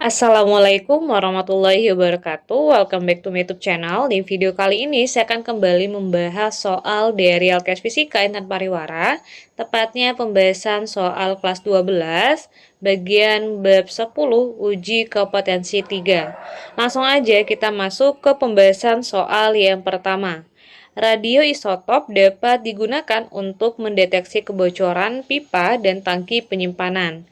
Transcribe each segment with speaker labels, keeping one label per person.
Speaker 1: Assalamualaikum warahmatullahi wabarakatuh. Welcome back to my YouTube channel. Di video kali ini saya akan kembali membahas soal dari LKS Fisika Intan Pariwara, tepatnya pembahasan soal kelas 12, bagian bab 10, uji kompetensi 3. Langsung aja kita masuk ke pembahasan soal yang pertama. Radioisotop dapat digunakan untuk mendeteksi kebocoran pipa dan tangki penyimpanan.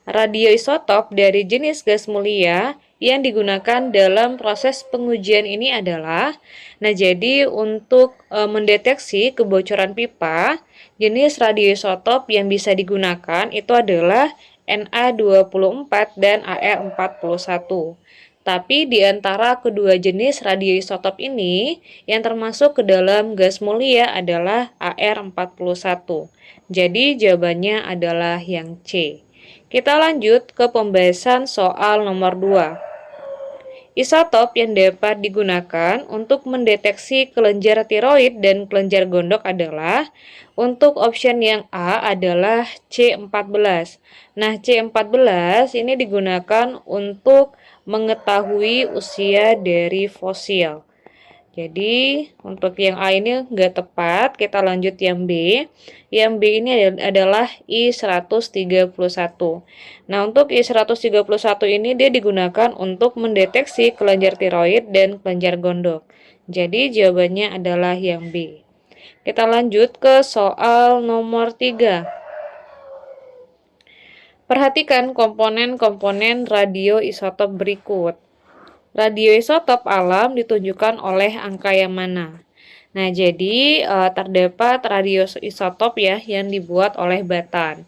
Speaker 1: Radioisotop dari jenis gas mulia yang digunakan dalam proses pengujian ini adalah, jadi untuk mendeteksi kebocoran pipa, jenis radioisotop yang bisa digunakan itu adalah Na24 dan Ar41. Tapi di antara kedua jenis radioisotop ini, yang termasuk ke dalam gas mulia adalah Ar41. Jadi jawabannya adalah yang C. Kita lanjut ke pembahasan soal nomor 2. Isotop yang dapat digunakan untuk mendeteksi kelenjar tiroid dan kelenjar gondok adalah, untuk option yang A adalah C14. Nah, C14 ini digunakan untuk mengetahui usia dari fosil. Jadi, untuk yang A ini nggak tepat, kita lanjut yang B. Yang B ini adalah I131. Nah, untuk I131 ini dia digunakan untuk mendeteksi kelenjar tiroid dan kelenjar gondok. Jadi, jawabannya adalah yang B. Kita lanjut ke soal nomor 3. Perhatikan komponen-komponen radioisotop berikut. Radioisotop alam ditunjukkan oleh angka yang mana? Nah, jadi terdapat radioisotop ya yang dibuat oleh batan.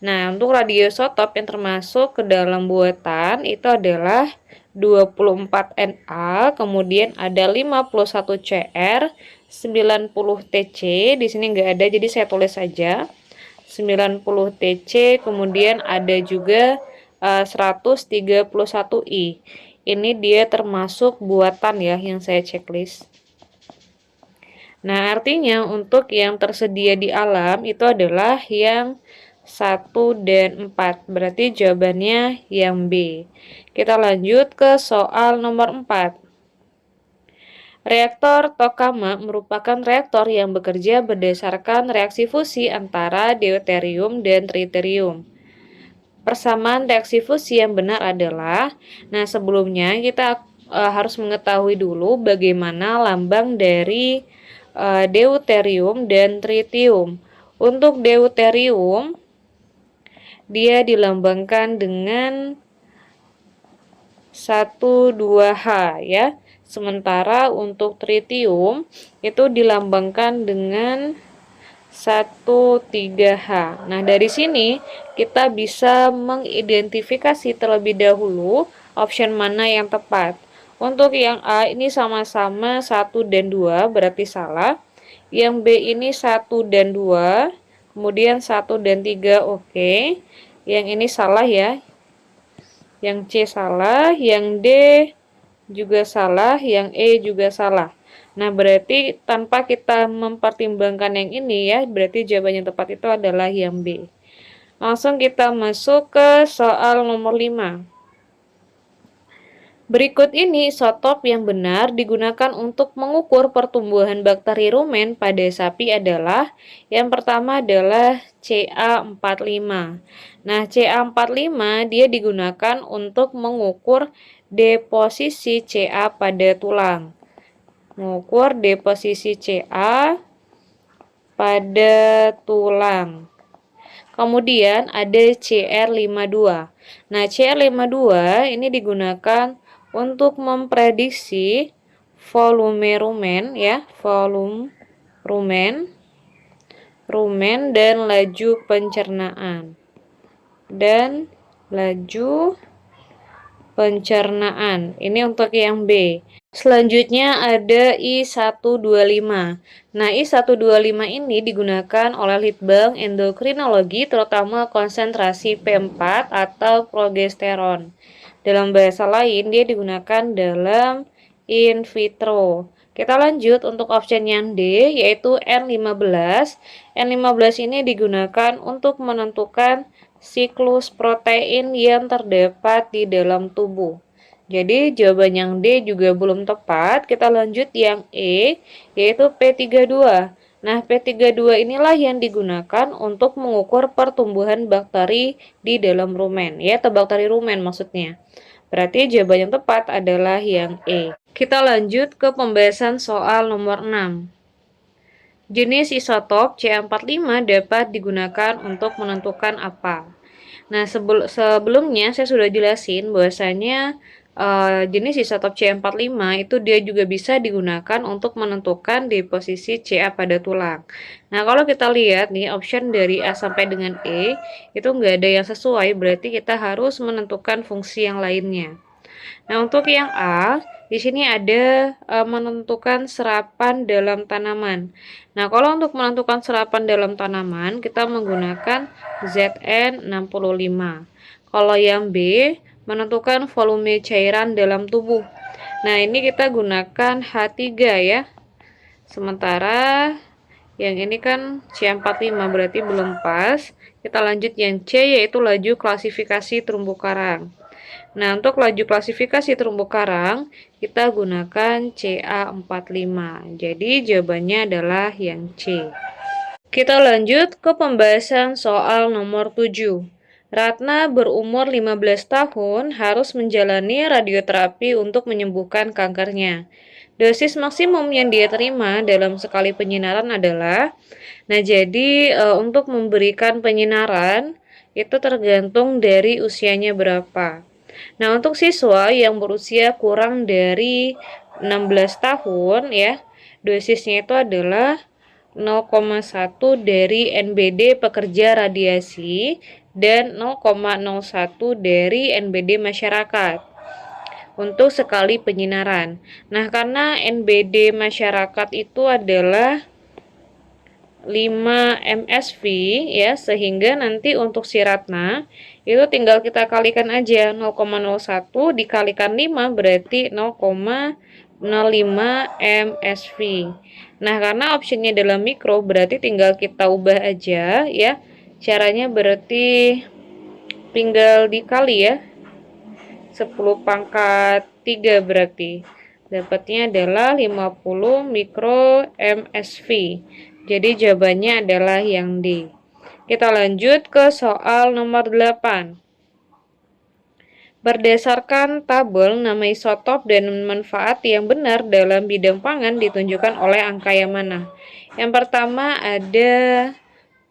Speaker 1: Nah, untuk radioisotop yang termasuk ke dalam buatan itu adalah 24 Na, kemudian ada 51 Cr, 90 Tc, di sini nggak ada jadi saya tulis saja. 90 Tc, kemudian ada juga 131 I. Ini dia termasuk buatan ya yang saya checklist. Nah, artinya untuk yang tersedia di alam itu adalah yang 1 dan 4. Berarti jawabannya yang B. Kita lanjut ke soal nomor 4. Reaktor Tokama merupakan reaktor yang bekerja berdasarkan reaksi fusi antara deuterium dan tritium. Persamaan reaksi fusi yang benar adalah, sebelumnya kita harus mengetahui dulu bagaimana lambang dari deuterium dan tritium. Untuk deuterium, dia dilambangkan dengan 12H ya. Sementara untuk tritium itu dilambangkan dengan 13H. Nah, dari sini kita bisa mengidentifikasi terlebih dahulu option mana yang tepat. Untuk yang A ini sama-sama 1 dan 2 berarti salah. Yang B ini 1 dan 2, kemudian 1 dan 3 oke. Yang ini salah ya. Yang C salah, yang D juga salah, yang E juga salah. Nah, berarti tanpa kita mempertimbangkan yang ini ya, berarti jawaban yang tepat itu adalah yang B. Langsung kita masuk ke soal nomor 5. Berikut ini isotop yang benar digunakan untuk mengukur pertumbuhan bakteri rumen pada sapi adalah, yang pertama adalah Ca45. Nah, Ca45 dia digunakan untuk mengukur deposisi Ca pada tulang. Mengukur deposisi Ca pada tulang. Kemudian ada Cr52. Nah, Cr52 ini digunakan untuk memprediksi volume rumen ya, volume rumen dan laju pencernaan. Ini untuk yang B. Selanjutnya ada I125. Nah, I125 ini digunakan oleh litbang endokrinologi terutama konsentrasi P4 atau progesteron. Dalam bahasa lain, dia digunakan dalam in vitro. Kita lanjut untuk option yang D, yaitu N15. N15 ini digunakan untuk menentukan siklus protein yang terdapat di dalam tubuh. Jadi jawaban yang D juga belum tepat. Kita lanjut yang E, yaitu P32. Nah, P32 inilah yang digunakan untuk mengukur pertumbuhan bakteri di dalam rumen, ya, atau bakteri rumen maksudnya. Berarti jawaban yang tepat adalah yang E. Kita lanjut ke pembahasan soal nomor 6. Jenis isotop C45 dapat digunakan untuk menentukan apa? Nah, sebelumnya saya sudah jelasin bahwasanya jenis isotop C45 itu dia juga bisa digunakan untuk menentukan deposisi Ca pada tulang. Nah, kalau kita lihat nih option dari A sampai dengan E itu nggak ada yang sesuai, berarti kita harus menentukan fungsi yang lainnya. Nah, untuk yang A, di sini ada menentukan serapan dalam tanaman. Nah, kalau untuk menentukan serapan dalam tanaman, kita menggunakan ZN65. Kalau yang B, menentukan volume cairan dalam tubuh. Nah, ini kita gunakan H3 ya. Sementara yang ini kan C45 berarti belum pas. Kita lanjut yang C, yaitu laju klasifikasi terumbu karang. Nah, untuk laju klasifikasi terumbu karang, kita gunakan CA45. Jadi, jawabannya adalah yang C. Kita lanjut ke pembahasan soal nomor 7. Ratna berumur 15 tahun harus menjalani radioterapi untuk menyembuhkan kankernya. Dosis maksimum yang dia terima dalam sekali penyinaran adalah, nah jadi untuk memberikan penyinaran itu tergantung dari usianya berapa. Nah, untuk siswa yang berusia kurang dari 16 tahun ya, dosisnya itu adalah 0,1 dari NBD pekerja radiasi dan 0,01 dari NBD masyarakat untuk sekali penyinaran. Nah, karena NBD masyarakat itu adalah 5 MSV ya, sehingga nanti untuk si Ratna itu tinggal kita kalikan aja 0,01 dikalikan 5 berarti 0,05 MSV. Nah, karena optionnya dalam mikro berarti tinggal kita ubah aja ya. Caranya berarti tinggal dikali ya. 10 pangkat 3 berarti. Dapatnya adalah 50 mikro MSV. Jadi jawabannya adalah yang D. Kita lanjut ke soal nomor 8. Berdasarkan tabel nama isotop dan manfaat yang benar dalam bidang pangan ditunjukkan oleh angka yang mana? Yang pertama ada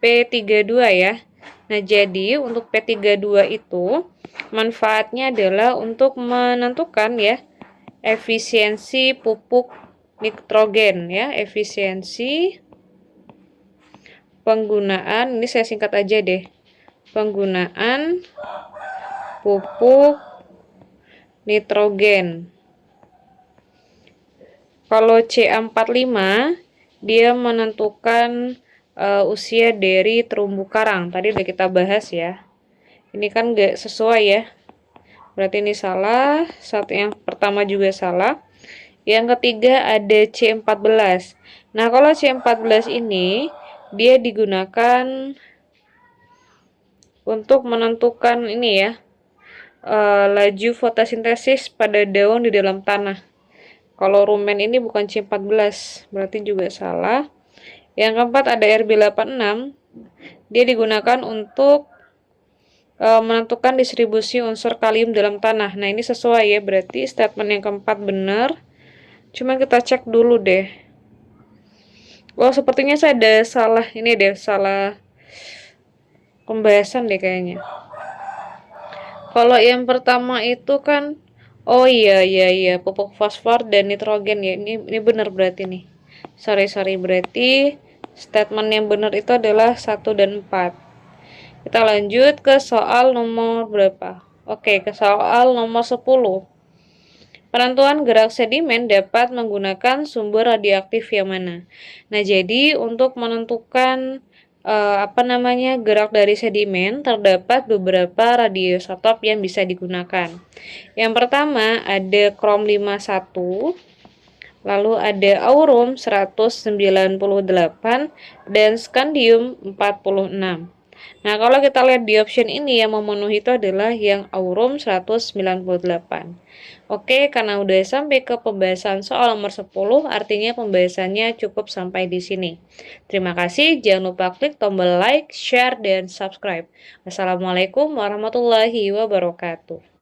Speaker 1: P32 ya. Nah, jadi untuk P32 itu manfaatnya adalah untuk menentukan ya efisiensi pupuk nitrogen ya, efisiensi penggunaan, ini saya singkat aja deh, penggunaan pupuk nitrogen. Kalau CA45 dia menentukan usia dari terumbu karang. Tadi udah kita bahas ya. Ini kan nggak sesuai ya. Berarti ini salah. Satu yang pertama juga salah. Yang ketiga ada C14. Nah, kalau C14 ini dia digunakan untuk menentukan ini ya, laju fotosintesis pada daun di dalam tanah. Kalau rumen ini bukan C14, berarti juga salah. Yang keempat ada RB86, dia digunakan untuk menentukan distribusi unsur kalium dalam tanah. Nah, ini sesuai ya, berarti statement yang keempat benar. Cuma kita cek dulu deh. Oh, sepertinya saya ada salah ini deh, salah pembahasan deh kayaknya. Kalau yang pertama itu kan, oh iya pupuk fosfor dan nitrogen ya. Ini benar berarti nih. Sorry berarti statement yang benar itu adalah 1 dan 4. Kita lanjut ke soal nomor berapa? Oke, ke soal nomor 10. Penentuan gerak sedimen dapat menggunakan sumber radioaktif yang mana? Nah, jadi untuk menentukan gerak dari sedimen terdapat beberapa radioisotop yang bisa digunakan. Yang pertama ada krom 51, lalu ada aurum 198 dan scandium 46. Nah, kalau kita lihat di option ini yang memenuhi itu adalah yang Aurum 198. Oke, karena udah sampai ke pembahasan soal nomor 10, artinya pembahasannya cukup sampai di sini. Terima kasih, jangan lupa klik tombol like, share, dan subscribe. Wassalamualaikum warahmatullahi wabarakatuh.